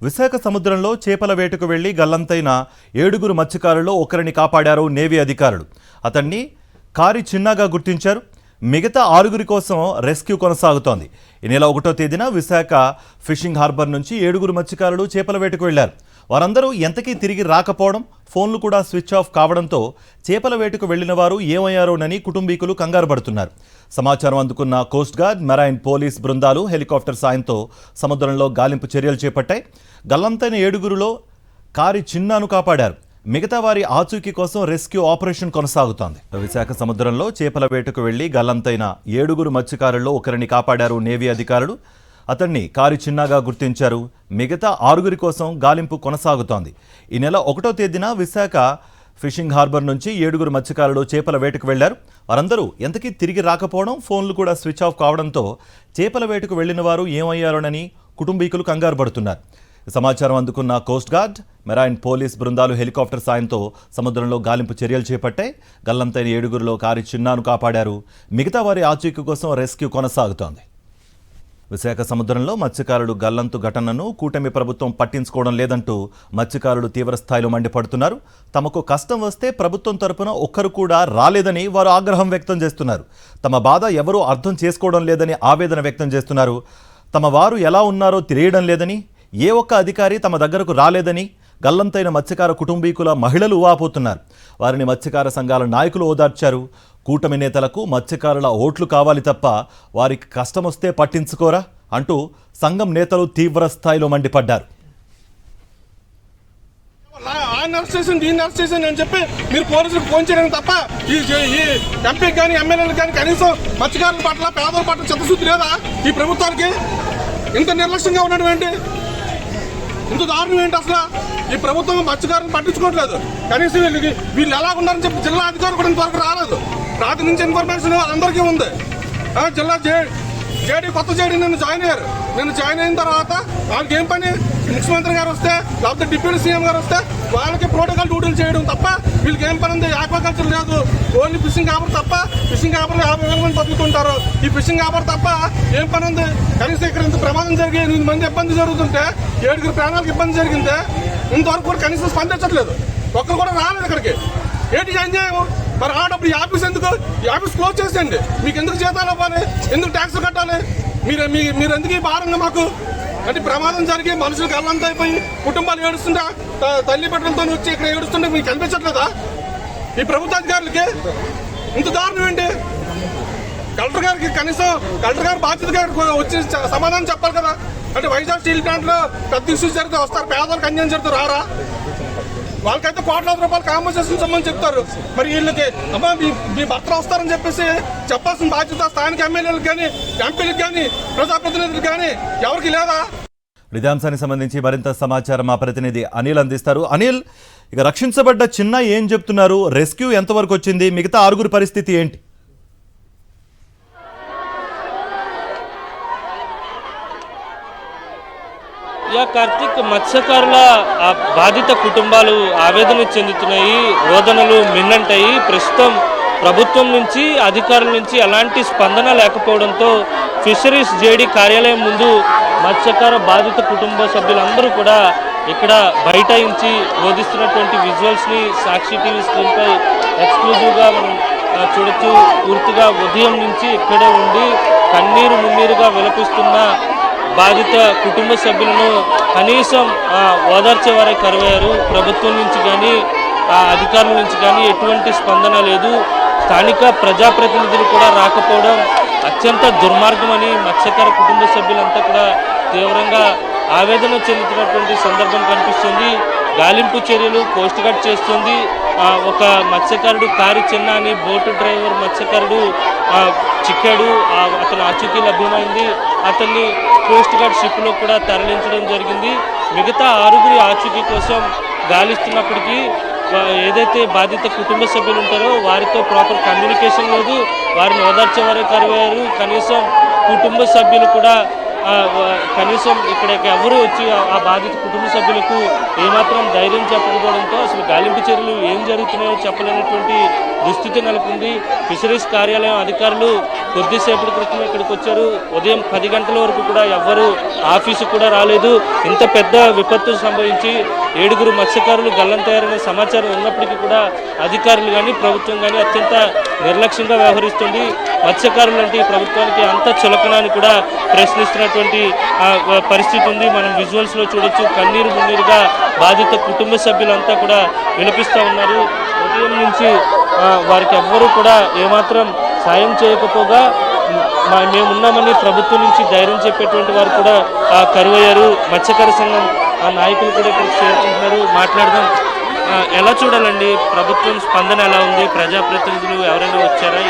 విశాఖ సముద్రంలో చేపల వేటకు వెళ్లి గల్లంతైన 7 మత్స్యకారుల్లో ఒకరిని కాపాడారు నేవీ అధికారులు. అతన్ని కారి చిన్నగా గుర్తించారు. మిగతా 6 కోసం రెస్క్యూ కొనసాగుతోంది. ఈ నెల 1వ తేదీన విశాఖ ఫిషింగ్ హార్బర్ నుంచి 7 మత్స్యకారులు చేపల వేటకు వెళ్లారు. వారందరూ ఎంతకీ తిరిగి రాకపోవడం, ఫోన్లు కూడా స్విచ్ ఆఫ్ కావడంతో చేపల వేటకు వెళ్లిన వారు ఏమయ్యారోనని కుటుంబీకులు కంగారు పడుతున్నారు. సమాచారం అందుకున్న కోస్ట్ గార్డ్, మెరైన్ పోలీస్ బృందాలు హెలికాప్టర్ సాయంతో సముద్రంలో గాలింపు చర్యలు చేపట్టాయి. గల్లంతైన 7 కారి చిన్నాను కాపాడారు. మిగతా వారి ఆచూకీ కోసం రెస్క్యూ ఆపరేషన్ కొనసాగుతోంది. విశాఖ సముద్రంలో చేపల వేటకు వెళ్లి గల్లంతైన 7 మత్స్యకారుల్లో ఒకరిని కాపాడారు నేవీ అధికారులు. అతన్ని కారి చిన్నగా గుర్తించారు. మిగతా 6 కోసం గాలింపు కొనసాగుతోంది. ఈ నెల 1వ తేదీన విశాఖ ఫిషింగ్ హార్బర్ నుంచి 7 మత్స్యకారులు చేపల వేటకు వెళ్లారు. వారందరూ ఎంతకీ తిరిగి రాకపోవడం, ఫోన్లు కూడా స్విచ్ ఆఫ్ కావడంతో చేపల వేటకు వెళ్లిన వారు ఏమయ్యారోనని కుటుంబీకులు కంగారు పడుతున్నారు. సమాచారం అందుకున్న కోస్ట్ గార్డ్, మెరైన్ పోలీస్ బృందాలు హెలికాప్టర్ సాయంతో సముద్రంలో గాలింపు చర్యలు చేపట్టాయి. గల్లంతైన 7 కారి చిన్నాను కాపాడారు. మిగతా వారి ఆచూకీ కోసం రెస్క్యూ కొనసాగుతోంది. విశాఖ సముద్రంలో మత్స్యకారులు గల్లంతు ఘటనను కూటమి ప్రభుత్వం పట్టించుకోవడం లేదంటూ మత్స్యకారులు తీవ్రస్థాయిలో మండిపడుతున్నారు. తమకు కష్టం వస్తే ప్రభుత్వం తరపున ఒక్కరు కూడా రాలేదని వారు ఆగ్రహం వ్యక్తం చేస్తున్నారు. తమ బాధ ఎవరూ అర్థం చేసుకోవడం లేదని ఆవేదన వ్యక్తం చేస్తున్నారు. తమ వారు ఎలా ఉన్నారో తెలియడం లేదని, ఏ ఒక్క అధికారి తమ దగ్గరకు రాలేదని గల్లంతైన మత్స్యకార కుటుంబీకుల మహిళలు వాపోతున్నారు. వారిని మత్స్యకార సంఘాల నాయకులు ఓదార్చారు. కూటమి నేతలకు మత్స్యకారుల ఓట్లు కావాలి తప్ప వారికి కష్టమొస్తే పట్టించుకోరా అంటూ సంఘం నేతలు తీవ్ర స్థాయిలో మండిపడ్డారు. దీన్ని అరెస్ట్ చేసి అని చెప్పి మీరు పోలీసులకు ఫోన్ చేయడం తప్ప ఈ ఎంపీకి కానీ ఎమ్మెల్యేలకు కానీ కనీసం మత్స్యకారుల పట్ల, పేదల పట్ల చిత్తశుద్ధి లేదా ఈ ప్రభుత్వానికి? ఇంత నిర్లక్ష్యంగా ఉండడం ఏంటి? ఇంత దారుణం ఏంటి? అసలు ఈ ప్రభుత్వం మత్స్యకారులను పట్టించుకోవట్లేదు. కనీసం వీళ్ళు ఎలా ఉన్నారని చెప్పి జిల్లా అధికారులు కూడా ఇంతవరకు రాలేదు. రాత్రి నుంచి ఇన్ఫర్మేషన్ అందరికీ ఉంది. జిల్లా జేడీ కొత్త జేడీ నిన్ను జాయిన్ అయ్యారు. నిన్ను జాయిన్ అయిన తర్వాత వాళ్ళకి ఏం పని? ముఖ్యమంత్రి గారు వస్తే, లేకపోతే డిప్యూటీ సీఎం గారు వస్తే వాళ్ళకి ప్రోటోకాల్ డ్యూటీలు చేయడం తప్ప వీళ్ళకి ఏం పని ఉంది? ఆక్వాకల్చర్ లేదు, ఓన్లీ ఫిషింగ్ హార్బర్ తప్ప. ఫిషింగ్ హార్బర్ 50,000 మంది బతుకుతుంటారు. ఈ ఫిషింగ్ హార్బర్ తప్ప ఏం పని ఉంది? కనీసం ఇక్కడ ఇంత ప్రమాదం జరిగి 8 మంది ఇబ్బంది జరుగుతుంటే, 7 ప్రాణాలకు ఇబ్బంది జరిగిందే ఇంతవరకు కూడా కనీసం స్పందించట్లేదు. ఒక్కరు కూడా రాలేదు ఇక్కడికి. ఏంటి అన్యాయం? మరి ఆడప్పుడు ఈ ఆఫీస్ ఎందుకు? ఈ ఆఫీస్ క్లోజ్ చేసేయండి. మీకు ఎందుకు జీతాలు ఇవ్వాలి? ఎందుకు ట్యాక్స్ కట్టాలి? మీరు ఎందుకు ఈ భారంగా మాకు? అంటే ప్రమాదం జరిగి మనుషులు గల్లంతా అయిపోయి కుటుంబాలు ఏడుస్తుంటే, తల్లి బిడ్డలతో వచ్చి ఇక్కడ ఏడుస్తుంటే మీకు కనిపించట్లేదా ఈ ప్రభుత్వ అధికారులకి? ఇంత దారుణం ఏంటి? కలెక్టర్ గారికి కనీసం కలెక్టర్ గారు బాధ్యతగా వచ్చి సమాధానం చెప్పాలి కదా. అంటే వైజాగ్ స్టీల్ ప్లాంట్ లో పెద్ద ఇష్యూస్ జరిగితే వస్తారు, పేదలకు అన్యాయం జరిగితే రారా? వాళ్ళకైతే కోట్లాది రూపాయలు కాంపన్సేషన్ ఇవ్వమని చెప్తారు. మరి వీళ్ళకి అమ్మా మీ భర్త వస్తారని చెప్పేసి చెప్పాల్సిన బాధ్యత స్థానిక ఎమ్మెల్యేలకు కానీ, ఎంపీలకు కానీ, ప్రజాప్రతినిధులకు కానీ ఎవరికి లేదా? ఇదే అంశానికి సంబంధించి మరింత సమాచారం మా ప్రతినిధి అనిల్ అందిస్తారు. అనిల్, ఇక రక్షించబడ్డ చిన్న ఏం చెప్తున్నారు? రెస్క్యూ ఎంతవరకు వచ్చింది? మిగతా 6 పరిస్థితి ఏంటి? కార్తీక్, మత్స్యకారుల బాధిత కుటుంబాలు ఆవేదన చెందుతున్నాయి, రోదనలు మిన్నంటాయి. ప్రస్తుతం ప్రభుత్వం నుంచి, అధికారుల నుంచి ఎలాంటి స్పందన లేకపోవడంతో ఫిషరీస్ జేడీ కార్యాలయం ముందు మత్స్యకార బాధిత కుటుంబ సభ్యులందరూ కూడా ఇక్కడ బైఠాయించి రోధిస్తున్నటువంటి విజువల్స్ని సాక్షి టీవీ స్క్రీన్పై ఎక్స్క్లూజివ్గా మనం చూడొచ్చు. పూర్తిగా ఉదయం నుంచి ఇక్కడే ఉండి కన్నీరు మున్నీరుగా విలపిస్తున్న బాధిత కుటుంబ సభ్యులను కనీసం ఓదార్చేవారే కరువయ్యారు. ప్రభుత్వం నుంచి కానీ, అధికారుల నుంచి కానీ ఎటువంటి స్పందన లేదు. స్థానిక ప్రజాప్రతినిధులు కూడా రాకపోవడం అత్యంత దుర్మార్గమని మత్స్యకార కుటుంబ సభ్యులంతా కూడా తీవ్రంగా ఆవేదన చెందుతున్నటువంటి సందర్భం కనిపిస్తుంది. గాలింపు చర్యలు కోస్ట్ గార్డ్ చేస్తుంది. ఒక మత్స్యకారుడు కారి చిన్న అని బోటు డ్రైవర్ మత్స్యకారుడు చిక్కాడు. అతను ఆచూకీ లభ్యమైంది. అతన్ని కోస్ట్ గార్డ్ షిప్లో కూడా తరలించడం జరిగింది. మిగతా 6 ఆచూకీ కోసం గాలిస్తున్నప్పటికీ ఏదైతే బాధిత కుటుంబ సభ్యులు ఉంటారో వారితో ప్రాపర్ కమ్యూనికేషన్ లేదు. వారిని ఓదార్చేవారే కరువయ్యారు. కనీసం కుటుంబ సభ్యులు కూడా కనీసం ఇక్కడికి ఎవరు వచ్చి ఆ బాధిత కుటుంబ సభ్యులకు ఏమాత్రం ధైర్యం చెప్పకపోవడంతో అసలు గాలింపు చర్యలు ఏం జరుగుతున్నాయో చెప్పలేనటువంటి దుస్థితి నెలకొంది. ఫిషరీస్ కార్యాలయం అధికారులు కొద్దిసేపటి క్రితం ఇక్కడికి వచ్చారు. ఉదయం 10 గంటల వరకు కూడా ఎవ్వరూ ఆఫీసు కూడా రాలేదు. ఇంత పెద్ద విపత్తు సంభవించి 7 మత్స్యకారులు గల్లంతయ్యారనే సమాచారం ఉన్నప్పటికీ కూడా అధికారులు కానీ ప్రభుత్వం కానీ అత్యంత నిర్లక్ష్యంగా వ్యవహరిస్తుంది. మత్స్యకారులు అంటే ఈ ప్రభుత్వానికి అంత చులకనాన్ని కూడా ప్రశ్నిస్తున్నటువంటి పరిస్థితి ఉంది. మనం విజువల్స్లో చూడొచ్చు. కన్నీరు మున్నీరుగా బాధిత కుటుంబ సభ్యులంతా కూడా విలపిస్తూ ఉన్నారు. ఉదయం నుంచి వారికి ఎవ్వరూ కూడా ఏమాత్రం సాయం చేయకపోగా మేమున్నామని ప్రభుత్వం నుంచి ధైర్యం చెప్పేటువంటి వారు కూడా కరువయ్యారు. మత్స్యకార సంఘం నాయకులు కూడా ఇక్కడికి చేరుకుంటున్నారు. మాట్లాడదాం. ఎలా చూడాలండి ప్రభుత్వం స్పందన ఎలా ఉంది? ప్రజాప్రతినిధులు ఎవరైనా వచ్చారా?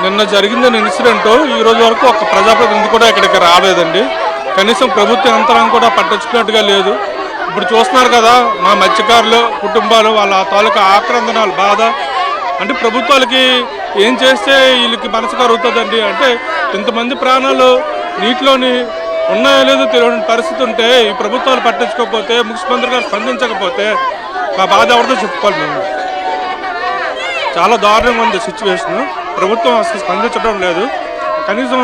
నిన్న జరిగిన ఇన్సిడెంట్ ఈ రోజు వరకు ఒక ప్రజాప్రతినిధి కూడా ఇక్కడికి రాలేదండి. కనీసం ప్రభుత్వ యంత్రాంగం కూడా పట్టించుకున్నట్టుగా లేదు. ఇప్పుడు చూస్తున్నారు కదా, మా మత్స్యకారులు కుటుంబాలు వాళ్ళ తాలూకా ఆక్రందనాలు బాధ అంటే ప్రభుత్వాలకి ఏం చేస్తే వీళ్ళకి మనసు కరుగుతుందండి. అంటే ఇంతమంది ప్రాణాలు నీటిలోని ఉన్నాయో లేదో తెలియని పరిస్థితి ఉంటే ఈ ప్రభుత్వాలు పట్టించుకోకపోతే, ముఖ్యమంత్రి గారు స్పందించకపోతే మా బాధ ఎవరితో చెప్పుకోవాలి. మేము చాలా దారుణంగా ఉంది సిచ్యువేషన్. ప్రభుత్వం అసలు స్పందించడం లేదు. కనీసం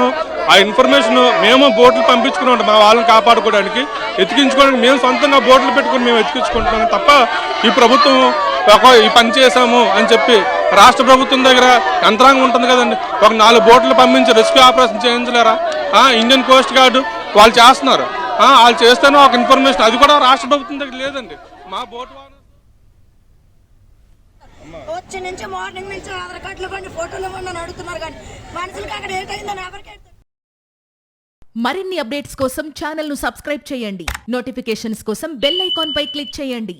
ఆ ఇన్ఫర్మేషన్ మేము బోట్లు పంపించుకున్నాం మా వాళ్ళని కాపాడుకోవడానికి, ఎతికించుకోవడానికి మేము సొంతంగా బోట్లు పెట్టుకుని మేము ఎతికించుకుంటున్నాం తప్ప ఈ ప్రభుత్వం ఈ పని చేశాము అని చెప్పి రాష్ట్ర ప్రభుత్వం దగ్గర యంత్రాంగం ఉంటుంది కదండి, ఒక 4 బోట్లు పంపించి రెస్క్యూ ఆపరేషన్ చేయించలేరా? ఇండియన్ కోస్ట్ గార్డు వాళ్ళు చేస్తున్నారు. వాళ్ళు చేస్తేనే ఒక ఇన్ఫర్మేషన్ అది కూడా రాష్ట్ర ప్రభుత్వం దగ్గర లేదండి. మా బోట్ వచ్చి నుంచి మార్నింగ్ నుంచి ఆధార్ కార్డులు కొన్ని ఫోటోలు ఇవ్వండి అని అడుగుతున్నారు కానీ మనుషులకి అక్కడ ఏంటైందని ఎవరికి. మరిన్ని అప్డేట్స్ కోసం ఛానల్ ను సబ్స్క్రైబ్ చేయండి. నోటిఫికేషన్స్ కోసం బెల్ ఐకాన్ పై క్లిక్ చేయండి.